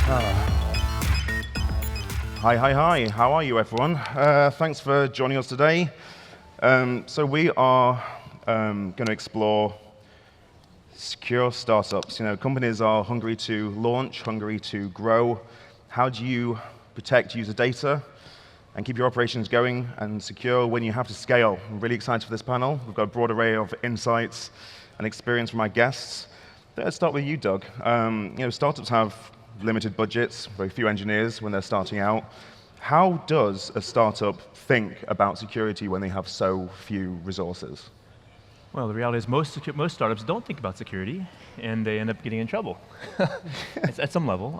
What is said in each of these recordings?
Hi. How are you, everyone? Thanks for joining us today. So we are going to explore secure startups. Companies are hungry to launch, hungry to grow. How do you protect user data and keep your operations going and secure when you have to scale? I'm really excited for this panel. We've got a broad array of insights and experience from our guests. Let's start with you, Doug. Startups have limited budgets, very few engineers when they're starting out. How does a startup think about security when they have so few resources? Well, the reality is most startups don't think about security, and they end up getting in trouble at some level.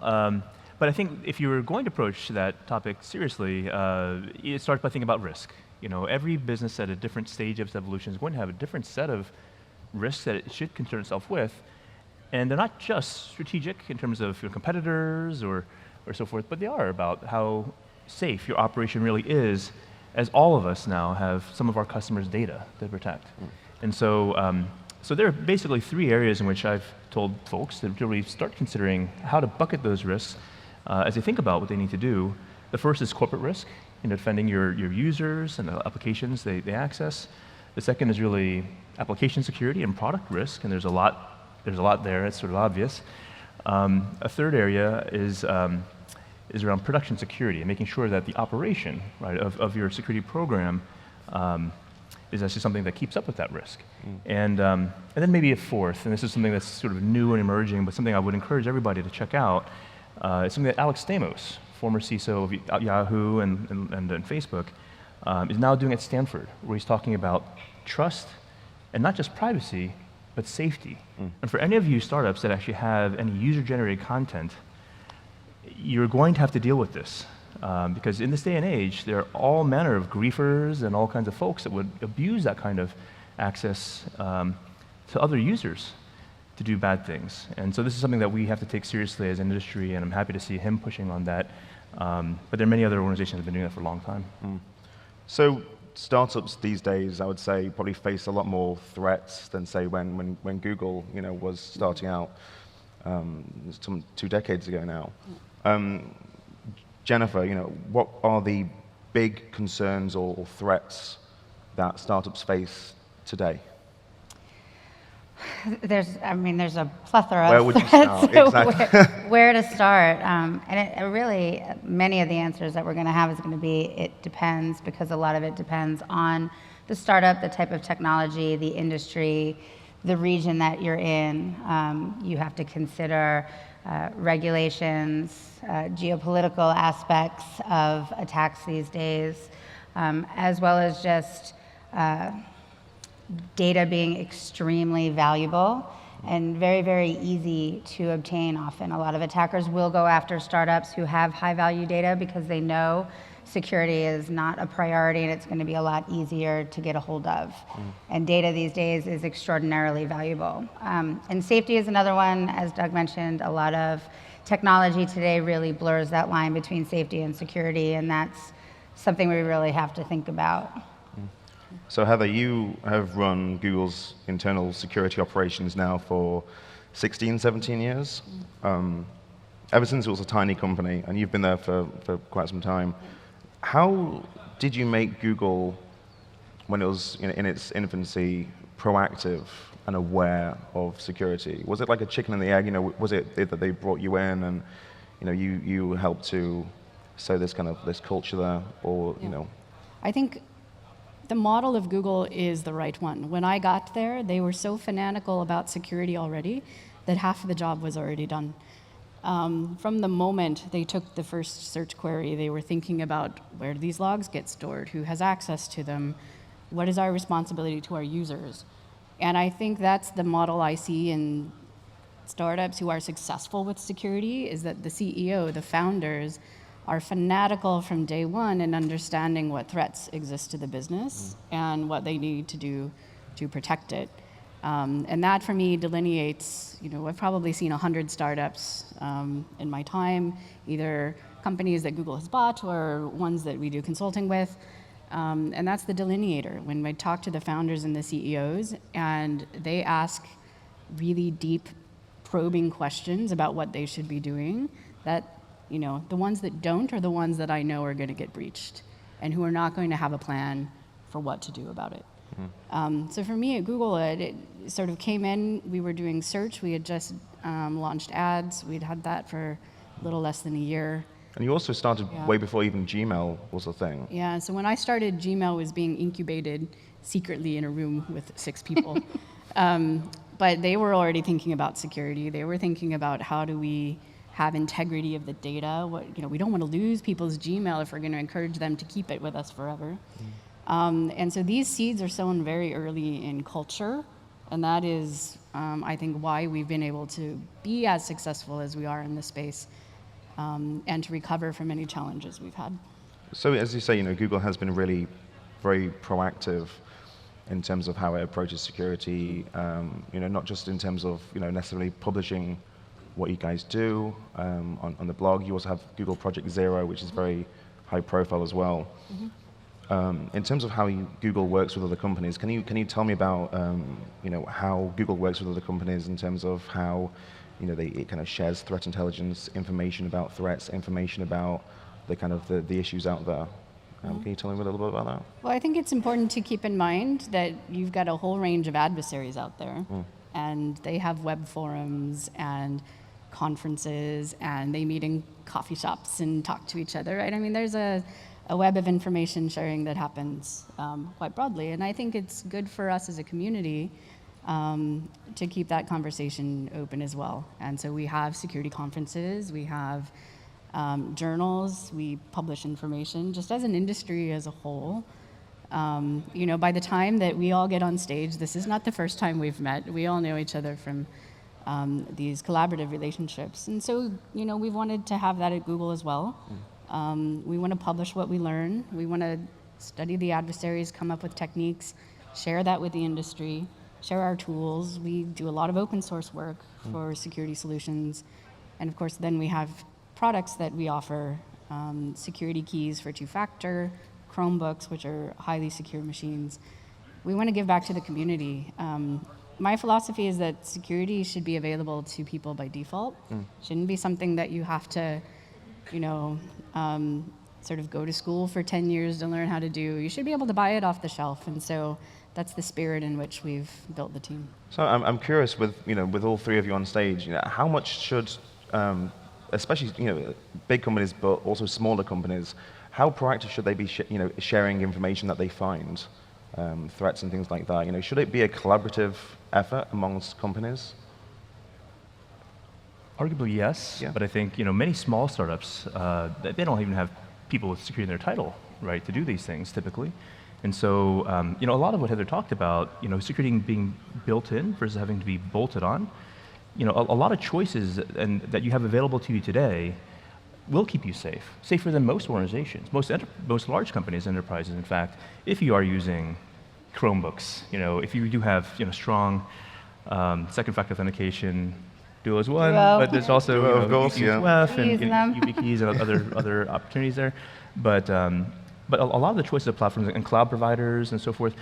But I think if you were going to approach that topic seriously, it starts by thinking about risk. Every business at a different stage of its evolution is going to have a different set of risks that it should concern itself with. And they're not just strategic in terms of your competitors or so forth, but they are about how safe your operation really is, as all of us now have some of our customers' data to protect. And so there are basically three areas in which I've told folks to really start considering how to bucket those risks as they think about what they need to do. The first is corporate risk, defending your users and the applications they access. The second is really application security and product risk, and there's a lot there, it's sort of obvious. A third area is around production security and making sure that the operation, right, of your security program is actually something that keeps up with that risk. And then maybe a fourth, and this is something that's sort of new and emerging, but something I would encourage everybody to check out. It's something that Alex Stamos, former CISO of Yahoo and Facebook, is now doing at Stanford, where he's talking about trust and not just privacy, but safety. And for any of you startups that actually have any user-generated content, you're going to have to deal with this. Because in this day and age, there are all manner of griefers and all kinds of folks that would abuse that kind of access to other users to do bad things. And so this is something that we have to take seriously as an industry, and I'm happy to see him pushing on that. But there are many other organizations that have been doing that for a long time. So startups these days, I would say, probably face a lot more threats than, say, when Google was starting out 2 decades ago now. Jennifer, what are the big concerns or threats that startups face today? There's a plethora Where of would you threats. start? Exactly. Where to start? And really, many of the answers that we're going to have is going to be, it depends, because a lot of it depends on the startup, the type of technology, the industry, the region that you're in. You have to consider regulations, geopolitical aspects of attacks these days, as well as just data being extremely valuable and very, very easy to obtain often. A lot of attackers will go after startups who have high-value data because they know security is not a priority and it's going to be a lot easier to get a hold of. And data these days is extraordinarily valuable. And safety is another one. As Doug mentioned, a lot of technology today really blurs that line between safety and security, and that's something we really have to think about. So Heather, you have run Google's internal security operations now for 16, 17 years. Ever since it was a tiny company, and you've been there for quite some time. How did you make Google, when it was in its infancy, proactive and aware of security? Was it like a chicken and the egg? Was it that they brought you in and you helped to sow this culture there, or I think the model of Google is the right one. When I got there, they were so fanatical about security already that half of the job was already done. From the moment they took the first search query, they were thinking about, where do these logs get stored? Who has access to them? What is our responsibility to our users? And I think that's the model I see in startups who are successful with security, is that the CEO, the founders, are fanatical from day one in understanding what threats exist to the business and what they need to do to protect it. And that, for me, delineates, I've probably seen 100 startups in my time, either companies that Google has bought or ones that we do consulting with. And that's the delineator. When I talk to the founders and the CEOs, and they ask really deep, probing questions about what they should be doing, that the ones that don't are the ones that I know are going to get breached and who are not going to have a plan for what to do about it. So for me at Google, it sort of came in, we were doing search, we had just launched ads, we'd had that for a little less than a year. And you also started way before even Gmail was a thing. Yeah, so when I started, Gmail was being incubated secretly in a room with 6 people. But they were already thinking about security. They were thinking about how do we have integrity of the data. We don't want to lose people's Gmail if we're going to encourage them to keep it with us forever. And so these seeds are sown very early in culture, and that is, I think, why we've been able to be as successful as we are in this space, and to recover from any challenges we've had. So as you say, Google has been really very proactive in terms of how it approaches security, not just in terms of necessarily publishing what you guys do on the blog. You also have Google Project Zero, which is very high profile as well. In terms of how Google works with other companies, can you tell me about how Google works with other companies in terms of how it kind of shares threat intelligence, information about threats, information about the issues out there? Can you tell me a little bit about that? Well, I think it's important to keep in mind that you've got a whole range of adversaries out there, and they have web forums and conferences, and they meet in coffee shops and talk to each other, right? I mean, there's a web of information sharing that happens quite broadly, and I think it's good for us as a community to keep that conversation open as well. And so we have security conferences, we have journals, we publish information, just as an industry as a whole. By the time that we all get on stage, this is not the first time we've met. We all know each other from these collaborative relationships. And so, we've wanted to have that at Google as well. We want to publish what we learn. We want to study the adversaries, come up with techniques, share that with the industry, share our tools. We do a lot of open source work for security solutions. And of course, then we have products that we offer, security keys for 2-factor, Chromebooks, which are highly secure machines. We want to give back to the community. My philosophy is that security should be available to people by default. Shouldn't be something that you have to, sort of go to school for 10 years to learn how to do. You should be able to buy it off the shelf. And so that's the spirit in which we've built the team. So I'm curious, with all 3 of you on stage, how much should especially big companies, but also smaller companies, how proactive should they be sharing information that they find, threats and things like that? Should it be a collaborative effort amongst companies? Arguably, yes. But I think many small startups, they don't even have people with security in their title, right, to do these things typically. And so a lot of what Heather talked about, security being built in versus having to be bolted on, a lot of choices that you have available to you today will keep you safe, safer than most organizations, most large companies, enterprises, in fact, if you are using Chromebooks, if you do have strong second-factor authentication, Duo is one, but there's also WEF and YubiKeys and other opportunities there. But a lot of the choices of platforms and cloud providers and so forth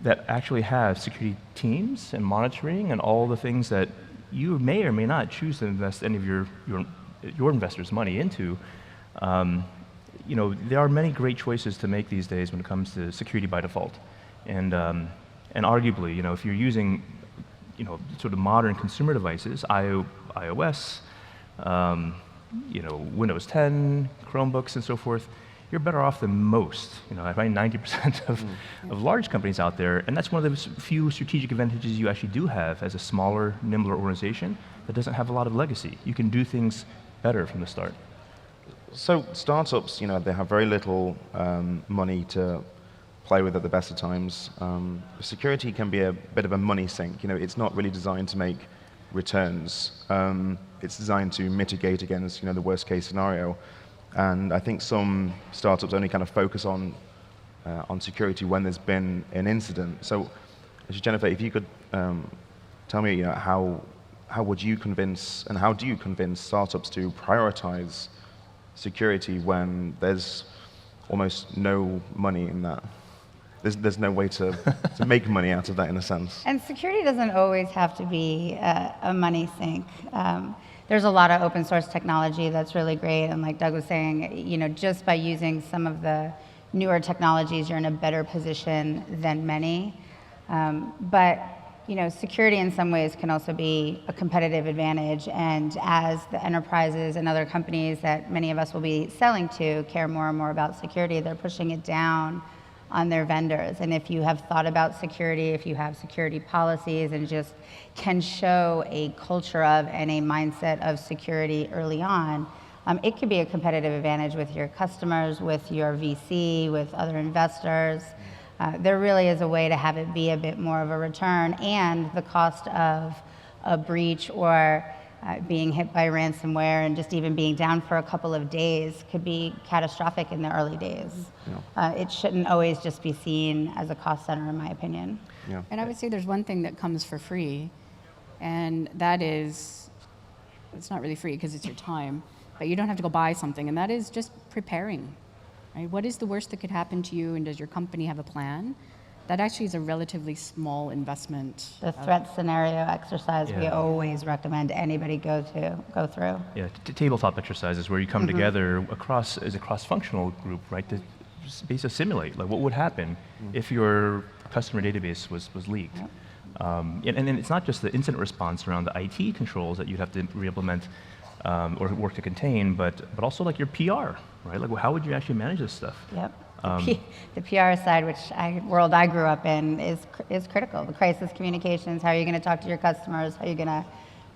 that actually have security teams and monitoring and all the things that you may or may not choose to invest any of your investors' money into. There are many great choices to make these days when it comes to security by default, and arguably, if you're using sort of modern consumer devices, iOS, Windows 10, Chromebooks, and so forth, you're better off than most, probably 90% of large companies out there, and that's one of the few strategic advantages you actually do have as a smaller, nimbler organization that doesn't have a lot of legacy. You can do things better from the start. So startups, they have very little money to play with at the best of times. Security can be a bit of a money sink. It's not really designed to make returns. It's designed to mitigate against, the worst case scenario. And I think some startups only kind of focus on security when there's been an incident. So, Jennifer, if you could tell me, how would you convince, and how do you convince startups to prioritize security when there's almost no money in that? There's no way to make money out of that, in a sense. And security doesn't always have to be a money sink. there's a lot of open source technology that's really great. And like Doug was saying, just by using some of the newer technologies, you're in a better position than many. But security in some ways can also be a competitive advantage. And as the enterprises and other companies that many of us will be selling to care more and more about security, they're pushing it down on their vendors. And if you have thought about security, if you have security policies and just can show a culture of and a mindset of security early on, it could be a competitive advantage with your customers, with your VC, with other investors. There really is a way to have it be a bit more of a return, and the cost of a breach or being hit by ransomware and just even being down for a couple of days could be catastrophic in the early days. Yeah. It shouldn't always just be seen as a cost center, in my opinion. Yeah. And I would say there's one thing that comes for free, and that is, it's not really free because it's your time, but you don't have to go buy something, and that is just preparing. Right? What is the worst that could happen to you, and does your company have a plan? That actually is a relatively small investment. The threat scenario exercise we always recommend anybody go through. Yeah, tabletop exercises where you come together as a cross-functional group, right, to basically simulate like what would happen if your customer database was leaked. Yep. And it's not just the incident response around the IT controls that you'd have to re-implement or work to contain, but also like your PR, right? Like, well, how would you actually manage this stuff? Yep. The PR side, world I grew up in, is critical. The crisis communications, how are you going to talk to your customers? How are you going to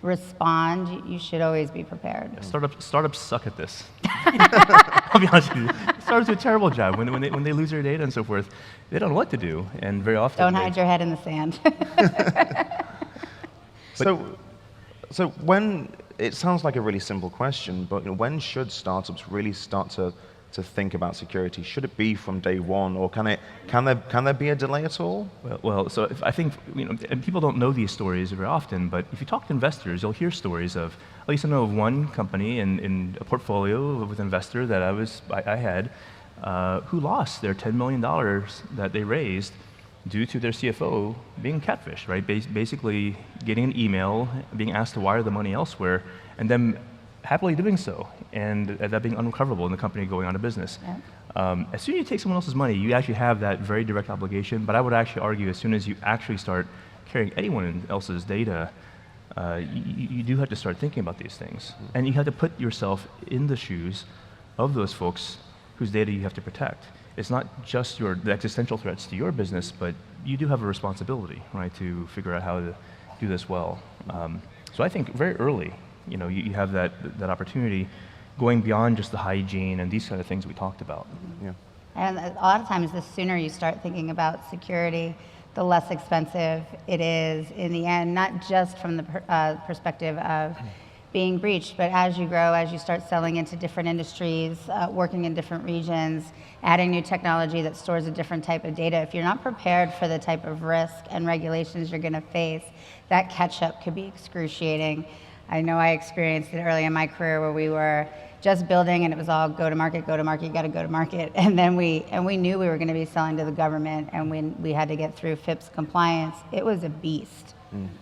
respond? You should always be prepared. Yeah, startups suck at this. I'll be honest with you. Startups do a terrible job. When they lose their data and so forth, they don't know what to do, and very often don't hide your head in the sand. So when it sounds like a really simple question, but when should startups really start to think about security? Should it be from day one, or can there be a delay at all? Well, so I think and people don't know these stories very often, but if you talk to investors, you'll hear stories of. At least I know of one company in a portfolio with an investor that I had who lost their $10 million that they raised due to their CFO being catfished, right? Basically getting an email, being asked to wire the money elsewhere, and then happily doing so, and that being unrecoverable and the company going out of business. Yeah. As soon as you take someone else's money, you actually have that very direct obligation, but I would actually argue as soon as you actually start carrying anyone else's data, you do have to start thinking about these things. And you have to put yourself in the shoes of those folks whose data you have to protect. It's not just the existential threats to your business, but you do have a responsibility, right, to figure out how to do this well. So I think very early, you have that opportunity going beyond just the hygiene and these kind of things we talked about. Yeah. And a lot of times, the sooner you start thinking about security, the less expensive it is in the end, not just from the perspective of being breached, but as you grow, as you start selling into different industries, working in different regions, adding new technology that stores a different type of data, if you're not prepared for the type of risk and regulations you're going to face, that catch-up could be excruciating. I know I experienced it early in my career where we were just building and it was all go to market, you got to go to market. And then we knew we were going to be selling to the government, and we had to get through FIPS compliance. It was a beast.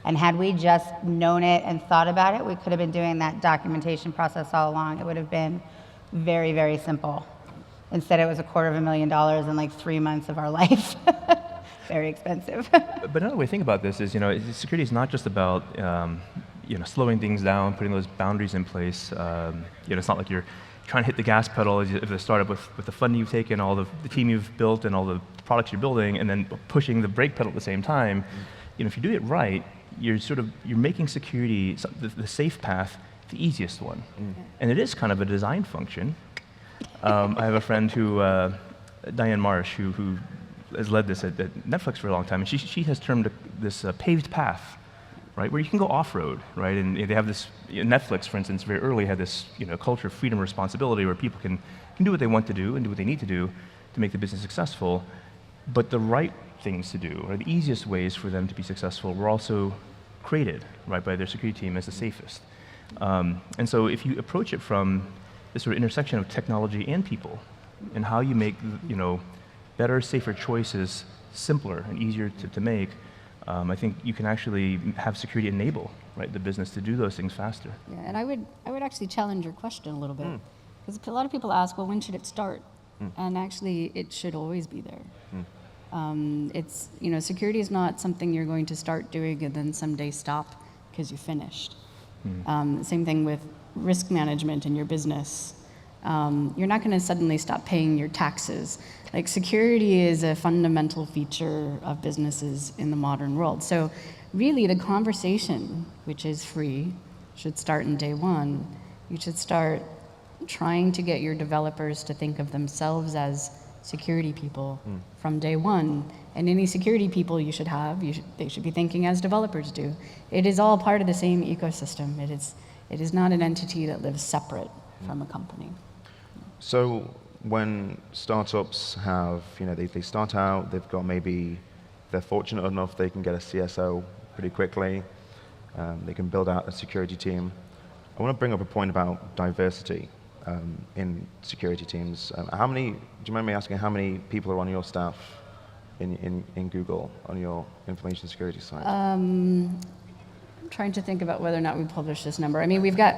And had we just known it and thought about it, we could have been doing that documentation process all along. It would have been very, very simple. Instead, it was $250,000 in like 3 months of our life. Very expensive. But another way to think about this is, security is not just about slowing things down, putting those boundaries in place. It's not like you're trying to hit the gas pedal as a startup with the funding you've taken, all the team you've built, and all the products you're building, and then pushing the brake pedal at the same time. If you do it right, you're making security the safe path the easiest one, and it is kind of a design function. I have a friend Diane Marsh, who has led this at Netflix for a long time, and she has termed this paved path, right, where you can go off-road, right? And they have this, Netflix, for instance, very early had this culture of freedom and responsibility where people can do what they want to do and do what they need to do to make the business successful, but the right things to do, or the easiest ways for them to be successful, were also created, right, by their security team as the safest. And so if you approach it from this sort of intersection of technology and people, and how you make better, safer choices simpler and easier to make, I think you can actually have security enable, right, the business to do those things faster. Yeah, and I would actually challenge your question a little bit, because a lot of people ask, well, when should it start? And actually, it should always be there. It's, security is not something you're going to start doing and then someday stop because you finished. Same thing with risk management in your business. You're not going to suddenly stop paying your taxes. Like, security is a fundamental feature of businesses in the modern world. So really, the conversation, which is free, should start in day one. You should start trying to get your developers to think of themselves as security people from day one. And any security people you should have, they should be thinking as developers do. It is all part of the same ecosystem. It is not an entity that lives separate from a company. So when startups have, they start out, they've got they're fortunate enough they can get a CSO pretty quickly, they can build out a security team. I want to bring up a point about diversity in security teams. Do you mind me asking how many people are on your staff in Google, on your information security side? I'm trying to think about whether or not we publish this number. I mean, we've got,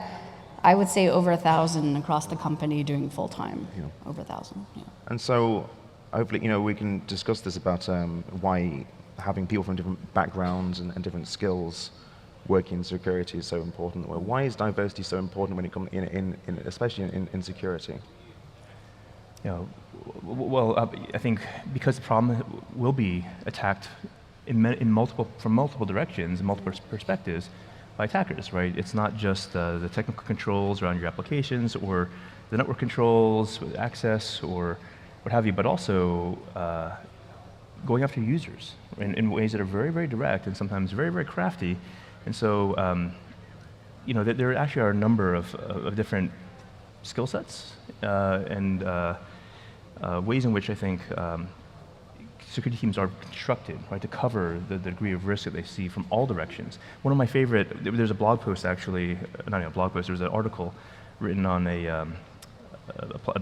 I would say, over 1,000 across the company doing full-time. Over 1,000, yeah. And so hopefully, we can discuss this about why having people from different backgrounds and different skills working in security is so important. Well, why is diversity so important when it comes especially in security? I think because the problem will be attacked from multiple directions and multiple perspectives by attackers, right? It's not just the technical controls around your applications or the network controls, access, or what have you, but also going after users in ways that are very, very direct and sometimes very, very crafty. And so, there actually are a number of different skill sets and ways in which I think security teams are constructed, right, to cover the degree of risk that they see from all directions. One of my favorite, there's a blog post actually, not even a blog post, there's an article written on a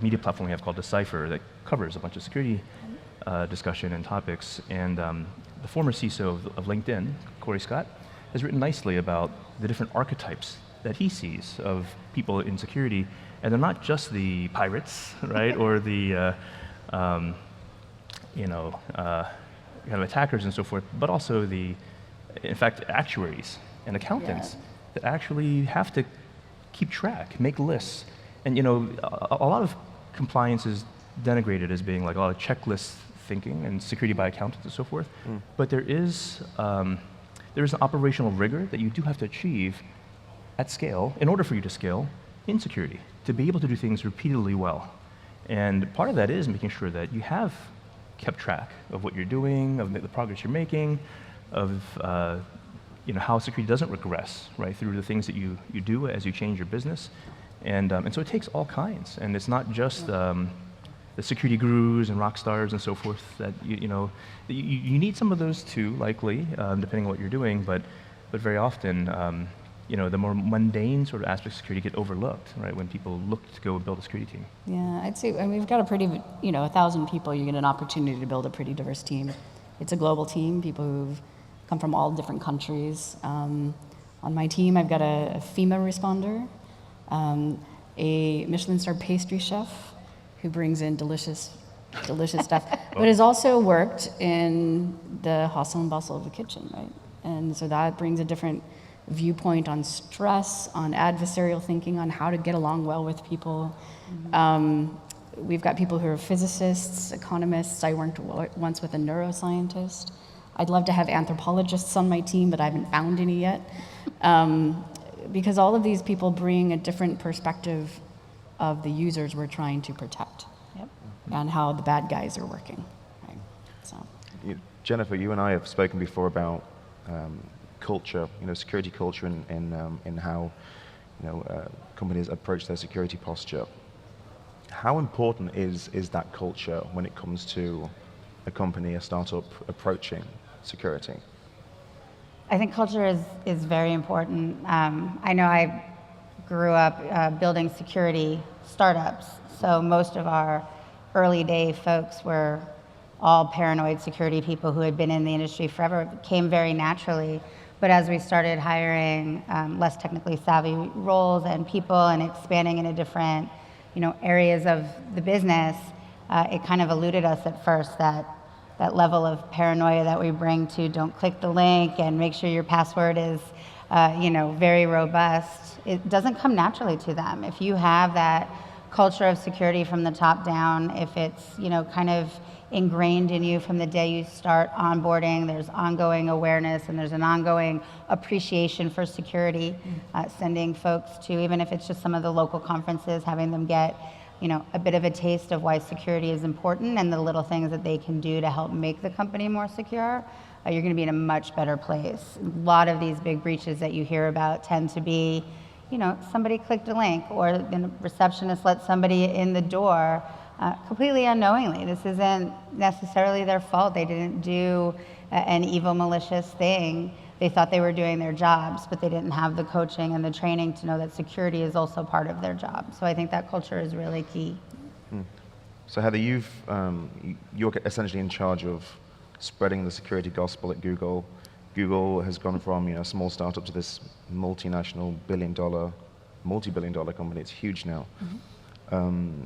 media platform we have called Decipher that covers a bunch of security discussion and topics. And the former CISO of LinkedIn, Corey Scott, has written nicely about the different archetypes that he sees of people in security. And they're not just the pirates, right, or the kind of attackers and so forth, but also in fact, actuaries and accountants that actually have to keep track, make lists. And a lot of compliance is denigrated as being like a lot of checklist thinking and security by accountants and so forth. But there is an operational rigor that you do have to achieve at scale in order for you to scale in security, to be able to do things repeatedly well. And part of that is making sure that you have kept track of what you're doing, of the progress you're making, of how security doesn't regress, right, through the things that you do as you change your business. And so it takes all kinds. And it's not just the security gurus and rock stars and so forth that you need some of those too, likely, depending on what you're doing, but very often the more mundane sort of aspects of security get overlooked, right, when people look to go build a security team. Yeah, I'd say, we've got a pretty, 1,000 people, you get an opportunity to build a pretty diverse team. It's a global team, people who've come from all different countries. On my team, I've got a FEMA responder, a Michelin-star pastry chef who brings in delicious stuff, but has also worked in the hustle and bustle of the kitchen, right? And so that brings a different viewpoint on stress, on adversarial thinking, on how to get along well with people. We've got people who are physicists, economists. I worked once with a neuroscientist. I'd love to have anthropologists on my team, but I haven't found any yet. Because all of these people bring a different perspective of the users we're trying to protect, and how the bad guys are working. Right? So. Jennifer, you and I have spoken before about culture, security culture, in how companies approach their security posture. How important is that culture when it comes to a company, a startup approaching security? I think culture is very important. I know I grew up building security startups, so most of our early day folks were all paranoid security people who had been in the industry forever. It came very naturally. But as we started hiring less technically savvy roles and people and expanding into different areas of the business, it kind of eluded us at first, that level of paranoia that we bring to don't click the link and make sure your password is very robust. It doesn't come naturally to them. If you have that culture of security from the top down, if it's kind of ingrained in you from the day you start onboarding, there's ongoing awareness and there's an ongoing appreciation for security, sending folks to, even if it's just some of the local conferences, having them get a bit of a taste of why security is important and the little things that they can do to help make the company more secure, you're going to be in a much better place. A lot of these big breaches that you hear about tend to be, somebody clicked a link or the receptionist let somebody in the door completely unknowingly. This isn't necessarily their fault. They didn't do an evil, malicious thing. They thought they were doing their jobs, but they didn't have the coaching and the training to know that security is also part of their job. So I think that culture is really key. So Heather, you're essentially in charge of spreading the security gospel at Google. Google has gone from a small startup to this multinational multi-billion-dollar company. It's huge now.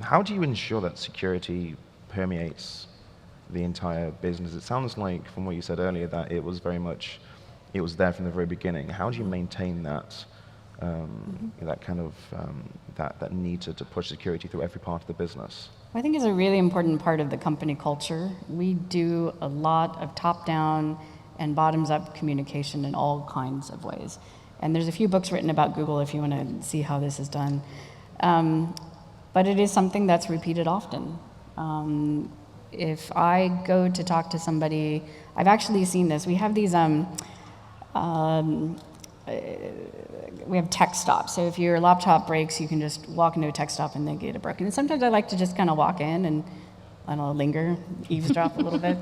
How do you ensure that security permeates the entire business? It sounds like, from what you said earlier, that it was there from the very beginning. How do you maintain that that kind of that need to push security through every part of the business? I think it's a really important part of the company culture. We do a lot of top-down and bottoms-up communication in all kinds of ways. And there's a few books written about Google if you want to see how this is done. But it is something that's repeated often. If I go to talk to somebody, I've actually seen this. We have these, we have tech stops. So if your laptop breaks, you can just walk into a tech stop and they get it broken. And sometimes I like to just kind of walk in and, I don't know, linger, eavesdrop a little bit,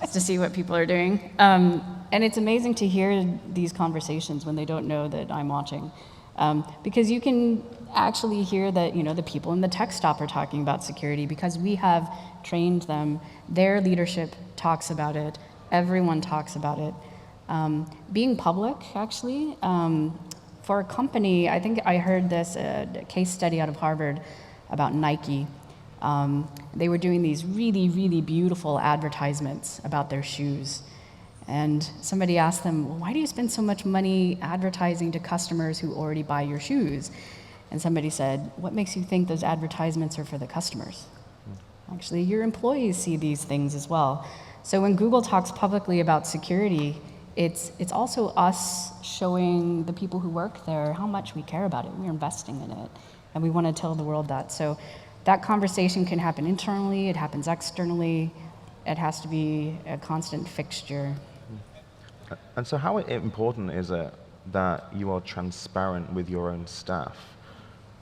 just to see what people are doing. And it's amazing to hear these conversations when they don't know that I'm watching. Because you can actually hear that the people in the tech stop are talking about security because we have trained them. Their leadership talks about it. Everyone talks about it. Being public, actually, for a company, I think I heard this case study out of Harvard about Nike. They were doing these really, really beautiful advertisements about their shoes. And somebody asked them, well, why do you spend so much money advertising to customers who already buy your shoes? And somebody said, what makes you think those advertisements are for the customers? Actually, your employees see these things as well. So when Google talks publicly about security, it's also us showing the people who work there how much we care about it. We're investing in it, and we want to tell the world that. So that conversation can happen internally, it happens externally. It has to be a constant fixture. And so how important is it that you are transparent with your own staff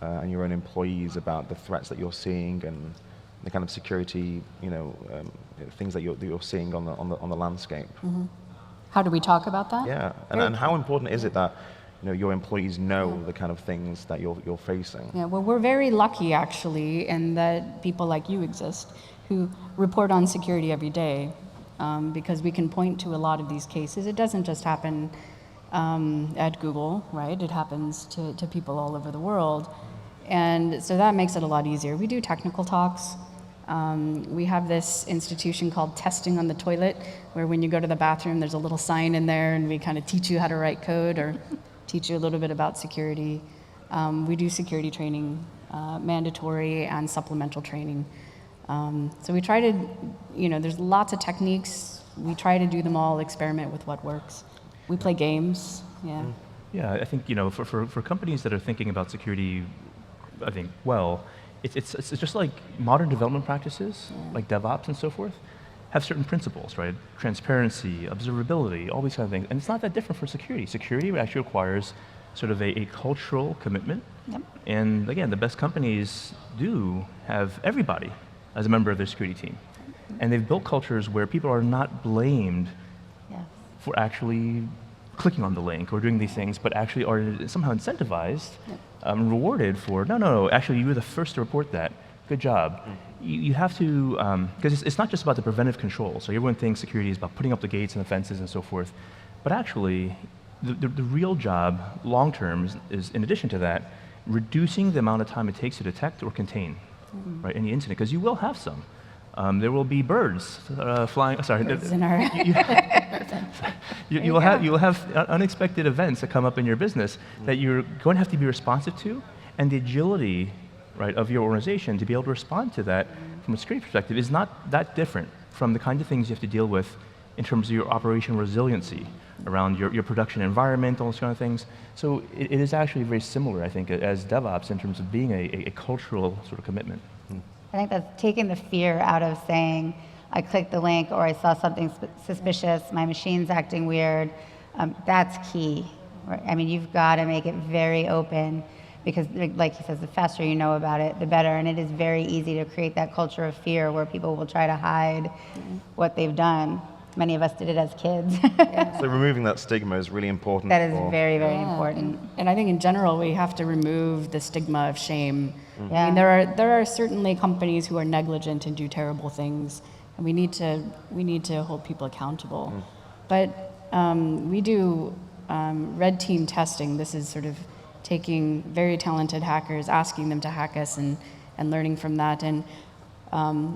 and your own employees about the threats that you're seeing and the kind of security, things that you're seeing on the landscape? How do we talk about that? Yeah, and how important is it that your employees know the kind of things that you're facing? Yeah, well, we're very lucky, actually, in that people like you exist who report on security every day, because we can point to a lot of these cases. It doesn't just happen at Google, right? It happens to people all over the world. And so that makes it a lot easier. We do technical talks. We have this institution called Testing on the Toilet, where when you go to the bathroom, there's a little sign in there, and we kind of teach you how to write code or teach you a little bit about security. We do security training, mandatory and supplemental training. So we try to, there's lots of techniques. We try to do them all, experiment with what works. We play games, yeah. Yeah, I think, for companies that are thinking about security, I think, it's just like modern development practices, like DevOps and so forth, have certain principles, right? Transparency, observability, all these kind of things. And it's not that different for security. Security actually requires sort of a cultural commitment. Yep. And again, the best companies do have everybody as a member of their security team. And they've built cultures where people are not blamed for actually clicking on the link or doing these things, but actually are somehow incentivized, rewarded for, no, actually you were the first to report that, good job. you have to, because it's not just about the preventive control. So everyone thinks security is about putting up the gates and the fences and so forth. But actually, the real job, long term, is in addition to that, reducing the amount of time it takes to detect or contain right, any incident, because you will have some. There will be birds flying. Sorry, Birds in our you will have unexpected events that come up in your business that you're going to have to be responsive to, and the agility, right, of your organization to be able to respond to that from a security perspective is not that different from the kind of things you have to deal with in terms of your operational resiliency around your production environment, all those kind of things. So it is actually very similar, I think, as DevOps in terms of being a cultural sort of commitment. I think that's taking the fear out of saying, I clicked the link or I saw something suspicious, my machine's acting weird. That's key. I mean, you've got to make it very open because, like he says, the faster you know about it, the better. And it is very easy to create that culture of fear where people will try to hide what they've done. Many of us did it as kids. So removing that stigma is really important. That is very, very important. And I think in general, we have to remove the stigma of shame. Yeah. I mean, there are certainly companies who are negligent and do terrible things, and we need to hold people accountable. But we do red team testing. This is sort of taking very talented hackers, asking them to hack us, and learning from that. And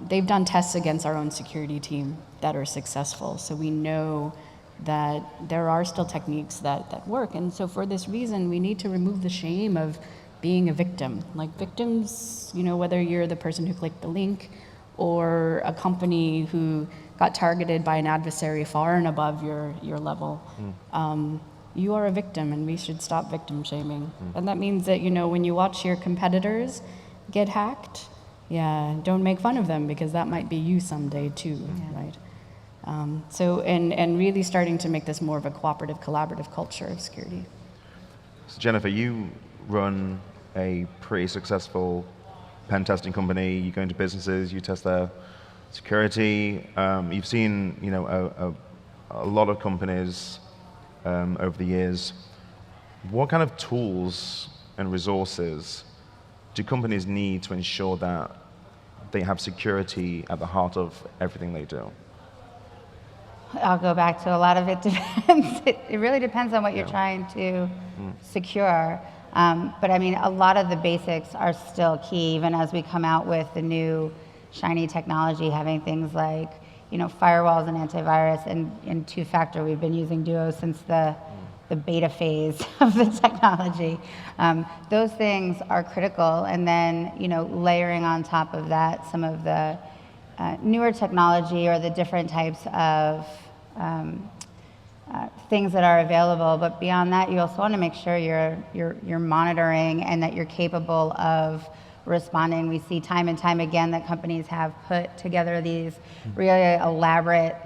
they've done tests against our own security team that are successful. So we know that there are still techniques that work. And so for this reason, we need to remove the shame of being a victim. Like victims, whether you're the person who clicked the link or a company who got targeted by an adversary far and above your level, you are a victim, and we should stop victim shaming. And that means that, when you watch your competitors get hacked, don't make fun of them, because that might be you someday too, right? So really starting to make this more of a cooperative, collaborative culture of security. So Jennifer, you run a pretty successful pen testing company. You go into businesses, you test their security. You've seen, a lot of companies over the years. What kind of tools and resources do companies need to ensure that they have security at the heart of everything they do? I'll go back to a lot of it depends. It really depends on what you're trying to secure. But I mean, a lot of the basics are still key, even as we come out with the new shiny technology, having things like, firewalls and antivirus and two-factor. We've been using Duo since the beta phase of the technology. Those things are critical. And then, layering on top of that some of the newer technology or the different types of things that are available. But beyond that, you also want to make sure you're monitoring and that you're capable of responding. We see time and time again that companies have put together these really elaborate,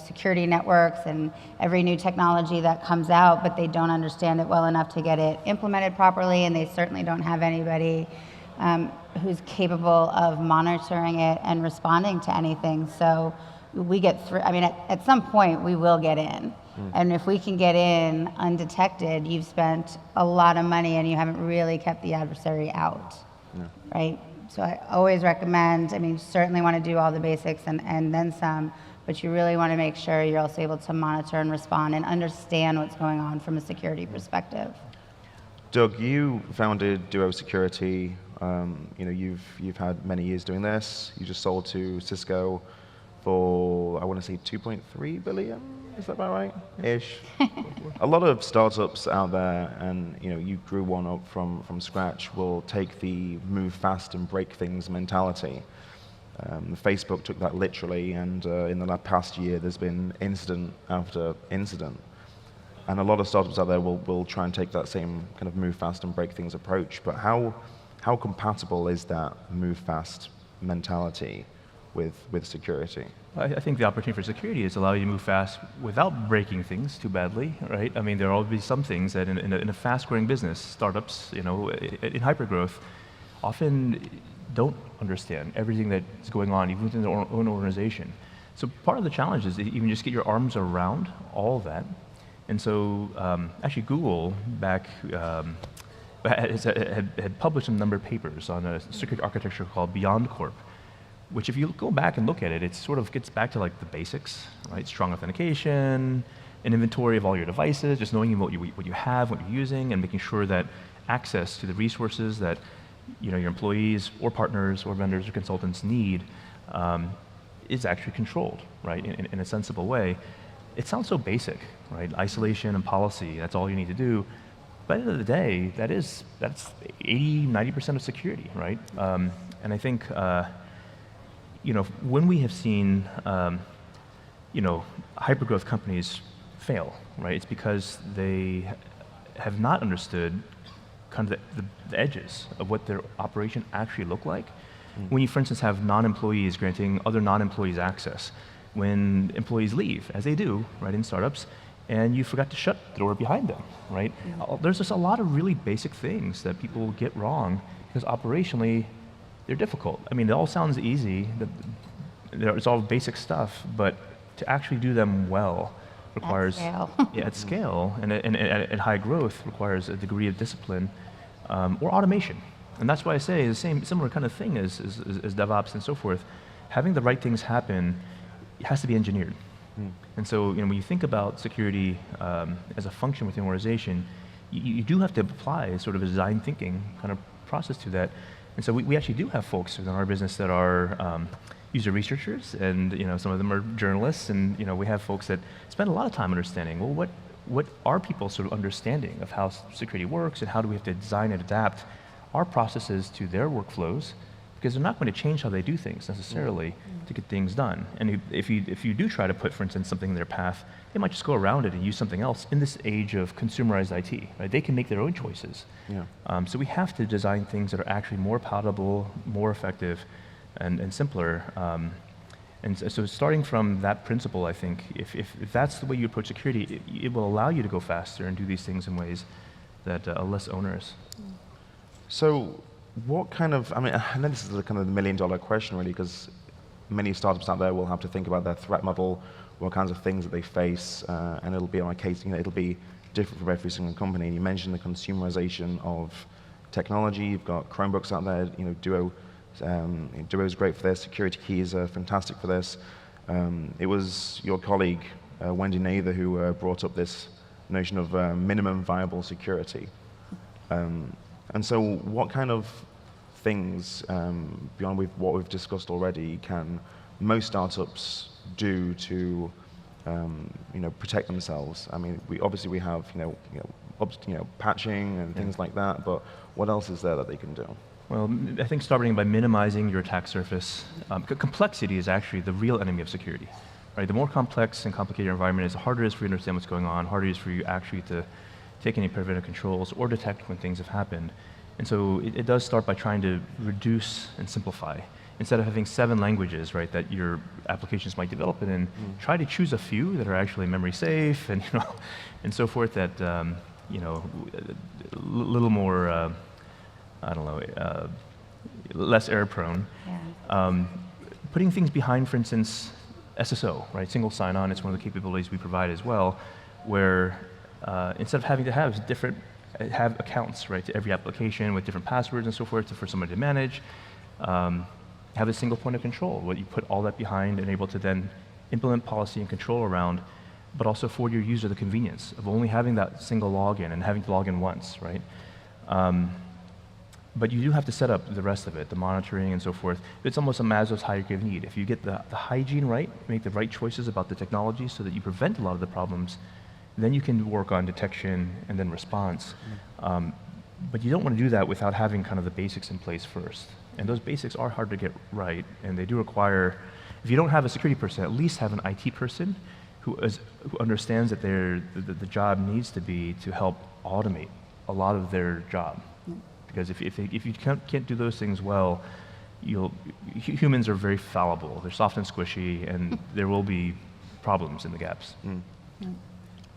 security networks and every new technology that comes out, but they don't understand it well enough to get it implemented properly, and they certainly don't have anybody who's capable of monitoring it and responding to anything. So we get through. I mean, at some point we will get in. And if we can get in undetected, you've spent a lot of money and you haven't really kept the adversary out, right? So I always recommend, you certainly want to do all the basics and then some, but you really want to make sure you're also able to monitor and respond and understand what's going on from a security perspective. Doug, you founded Duo Security. You've had many years doing this. You just sold to Cisco for, I want to say, 2.3 billion. Is that about right? Ish. A lot of startups out there, and you grew one up from scratch, will take the move fast and break things mentality. Facebook took that literally, and in the past year, there's been incident after incident. And a lot of startups out there will try and take that same kind of move fast and break things approach. But how compatible is that move fast mentality with security? I think the opportunity for security is allow you to move fast without breaking things too badly, right? There will be some things that in a fast-growing business, startups, in hypergrowth, often don't understand everything that's going on, even within their own organization. So part of the challenge is that you can just get your arms around all of that. And so actually Google back had published a number of papers on a security architecture called BeyondCorp, which if you go back and look at it, it sort of gets back to like the basics, right? Strong authentication, an inventory of all your devices, just knowing what you have, what you're using, and making sure that access to the resources that your employees or partners or vendors or consultants need is actually controlled, right, in a sensible way. It sounds so basic, right? Isolation and policy, that's all you need to do. But at the end of the day, that's 80, 90% of security, right? And I think, when we have seen, hypergrowth companies fail, right? It's because they have not understood kind of the edges of what their operation actually look like. When you, for instance, have non-employees granting other non-employees access, when employees leave, as they do, right, in startups, and you forgot to shut the door behind them, right? There's just a lot of really basic things that people get wrong because operationally, they're difficult. I mean, it all sounds easy, it's all basic stuff, but to actually do them well requires, at scale and at high growth requires a degree of discipline or automation. And that's why I say the similar kind of thing as DevOps and so forth. Having the right things happen, it has to be engineered. And so when you think about security as a function within an organization, you do have to apply sort of a design thinking kind of process to that. And so we actually do have folks within our business that are user researchers, and some of them are journalists, and we have folks that spend a lot of time understanding, well, what are people's sort of understanding of how security works, and how do we have to design and adapt our processes to their workflows, because they're not going to change how they do things necessarily to get things done. And if you do try to put, for instance, something in their path, they might just go around it and use something else. In this age of consumerized IT, right, they can make their own choices. So we have to design things that are actually more palatable, more effective, and simpler. And so starting from that principle, I think, if that's the way you approach security, it will allow you to go faster and do these things in ways that are less onerous. So what kind of, I know this is the kind of the million-dollar question, really, because many startups out there will have to think about their threat model, what kinds of things that they face, and it'll be on a case, it'll be different for every single company. And you mentioned the consumerization of technology. You've got Chromebooks out there, Duo. Duo is great for this. Security keys are fantastic for this. It was your colleague, Wendy Nather, who brought up this notion of minimum viable security. And so what kind of things, beyond what we've discussed already, can most startups do to protect themselves? I mean, we have patching and things like that, but what else is there that they can do? Well, I think starting by minimizing your attack surface. Complexity is actually the real enemy of security. Right? The more complex and complicated your environment is, the harder it is for you to understand what's going on, harder it is for you actually to take any preventive controls or detect when things have happened. And so it does start by trying to reduce and simplify. Instead of having 7 languages, right, that your applications might develop in, try to choose a few that are actually memory safe and and so forth, that a little more less error prone. Putting things behind, for instance, SSO, right, single sign-on, it's one of the capabilities we provide as well, where instead of having to have accounts, right, to every application with different passwords and so forth for somebody to manage, have a single point of control, where you put all that behind and able to then implement policy and control around, but also afford your user the convenience of only having that single login and having to log in once, right? But you do have to set up the rest of it, the monitoring and so forth. It's almost a Maslow's hierarchy of need. If you get the hygiene right, make the right choices about the technology so that you prevent a lot of the problems, then you can work on detection and then response. But you don't want to do that without having kind of the basics in place first. And those basics are hard to get right, and they do require, if you don't have a security person, at least have an IT person who understands that the job needs to be to help automate a lot of their job. Because if you can't do those things well, humans are very fallible. They're soft and squishy, and there will be problems in the gaps.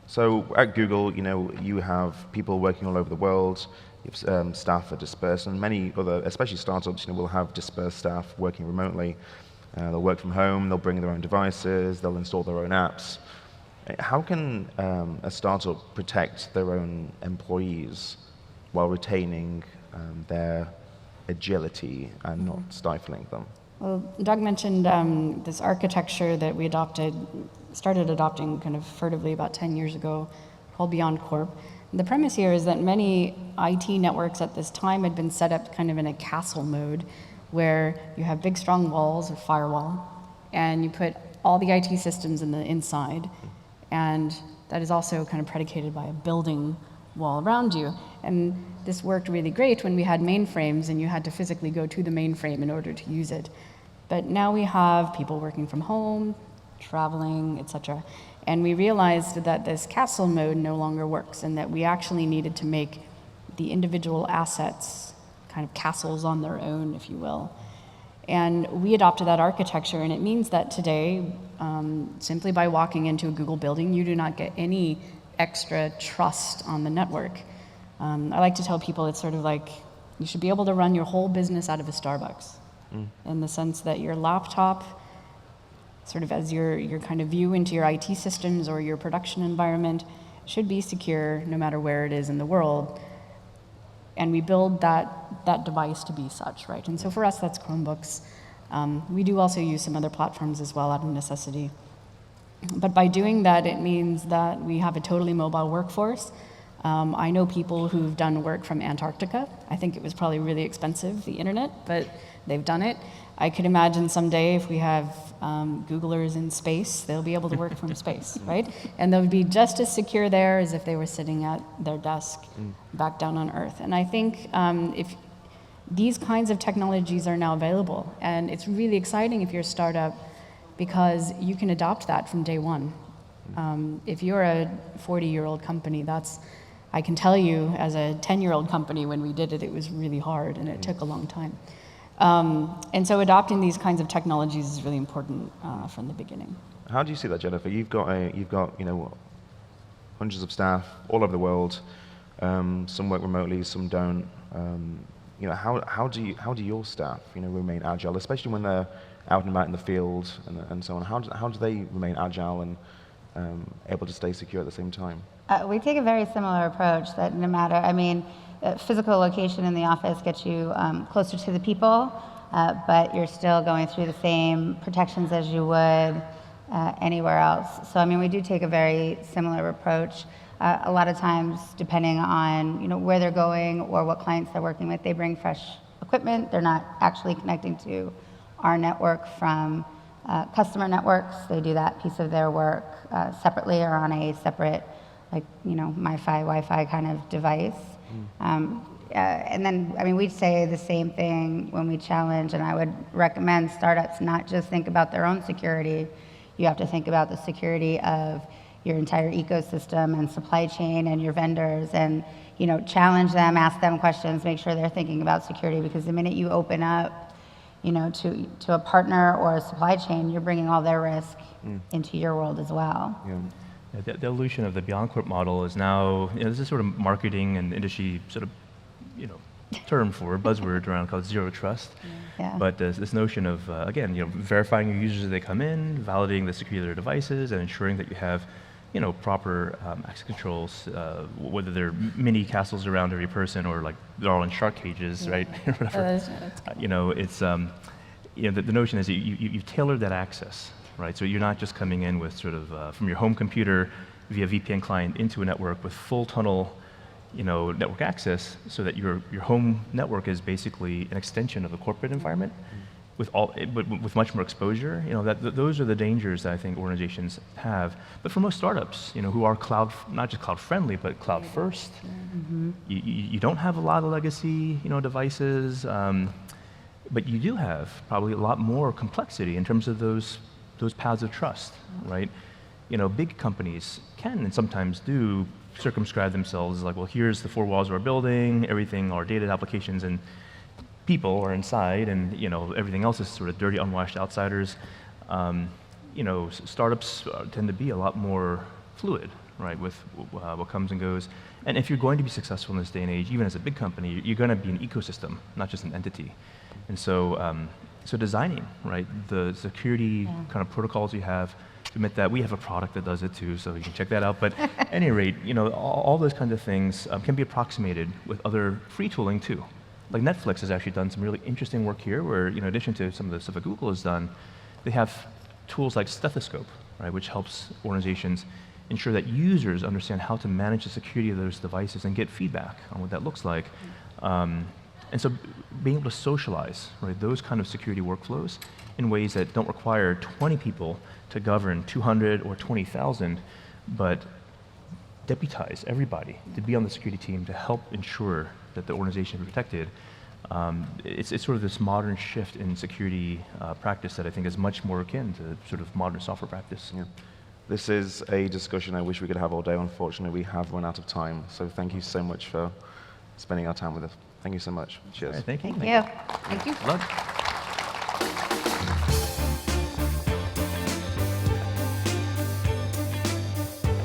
So at Google, you have people working all over the world. You have staff are dispersed, and many other, especially startups, will have dispersed staff working remotely. They'll work from home. They'll bring their own devices. They'll install their own apps. How can a startup protect their own employees while retaining their agility and not stifling them? Well, Doug mentioned this architecture that we started adopting kind of furtively about 10 years ago, called BeyondCorp. And the premise here is that many IT networks at this time had been set up kind of in a castle mode, where you have big strong walls or firewall, and you put all the IT systems in the inside, and that is also kind of predicated by a building wall around you. And this worked really great when we had mainframes and you had to physically go to the mainframe in order to use it. But now we have people working from home, traveling, etc. And we realized that this castle mode no longer works, and that we actually needed to make the individual assets kind of castles on their own, if you will. And we adopted that architecture, and it means that today, simply by walking into a Google building, you do not get any extra trust on the network. I like to tell people it's sort of like you should be able to run your whole business out of a Starbucks, in the sense that your laptop, sort of as your kind of view into your IT systems or your production environment, should be secure no matter where it is in the world. And we build that device to be such, right? And so for us, that's Chromebooks. We do also use some other platforms as well out of necessity. But by doing that, it means that we have a totally mobile workforce. I know people who've done work from Antarctica. I think it was probably really expensive, the internet, but they've done it. I could imagine someday if we have Googlers in space, they'll be able to work from space, right? And they'll be just as secure there as if they were sitting at their desk back down on Earth. And I think if these kinds of technologies are now available, and it's really exciting if you're a startup, because you can adopt that from day one. If you're a 40-year-old company, I can tell you, as a 10-year-old company, when we did it, it was really hard, and it took a long time. And so adopting these kinds of technologies is really important from the beginning. How do you see that, Jennifer? You've got hundreds of staff all over the world. Some work remotely, some don't. How do your staff remain agile, especially when they're out and about in the field and so on? How do they remain agile and able to stay secure at the same time? We take a very similar approach that no matter, physical location in the office gets you closer to the people, but you're still going through the same protections as you would anywhere else. So, we do take a very similar approach. A lot of times, depending on where they're going or what clients they're working with, they bring fresh equipment. They're not actually connecting to our network from customer networks. They do that piece of their work separately or on a separate, MiFi, Wi-Fi kind of device. And then, we'd say the same thing when we challenge, and I would recommend startups not just think about their own security. You have to think about the security of your entire ecosystem and supply chain and your vendors, and challenge them, ask them questions, make sure they're thinking about security, because the minute you open up to a partner or a supply chain, you're bringing all their risk into your world as well. Yeah. The evolution of the BeyondCorp model is now, this is sort of marketing and industry sort of, term for buzzword around called zero trust. Yeah. But this notion of, again, verifying your users as they come in, validating the security of their devices, and ensuring that you have, proper access controls, whether they're mini castles around every person or like they're all in shark cages, right? Whatever. It's, the notion is that you've tailored that access. Right, so you're not just coming in with sort of from your home computer via VPN client into a network with full tunnel, network access, so that your home network is basically an extension of the corporate environment, with much more exposure. Those are the dangers that I think organizations have. But for most startups, who are not just cloud friendly, but cloud first, you don't have a lot of legacy, devices, but you do have probably a lot more complexity in terms of those paths of trust, right? Big companies can and sometimes do circumscribe themselves like, well, here's the four walls of our building, everything, our data applications and people are inside, and everything else is sort of dirty, unwashed outsiders. Startups tend to be a lot more fluid, right, with what comes and goes. And if you're going to be successful in this day and age, even as a big company, you're going to be an ecosystem, not just an entity. And so, designing, right, the security kind of protocols you have, to admit that we have a product that does it too, so you can check that out. But at any rate, all those kinds of things can be approximated with other free tooling too. Like Netflix has actually done some really interesting work here where, in addition to some of the stuff that Google has done, they have tools like Stethoscope, right, which helps organizations ensure that users understand how to manage the security of those devices and get feedback on what that looks like. And so being able to socialize, right, those kind of security workflows in ways that don't require 20 people to govern 200 or 20,000, but deputize everybody to be on the security team to help ensure that the organization is protected. It's sort of this modern shift in security practice that I think is much more akin to sort of modern software practice. Yeah. This is a discussion I wish we could have all day. Unfortunately, we have run out of time. So thank you so much for spending our time with us. Thank you so much. Cheers. All right, thank you. Thank you. Thank you. Good luck.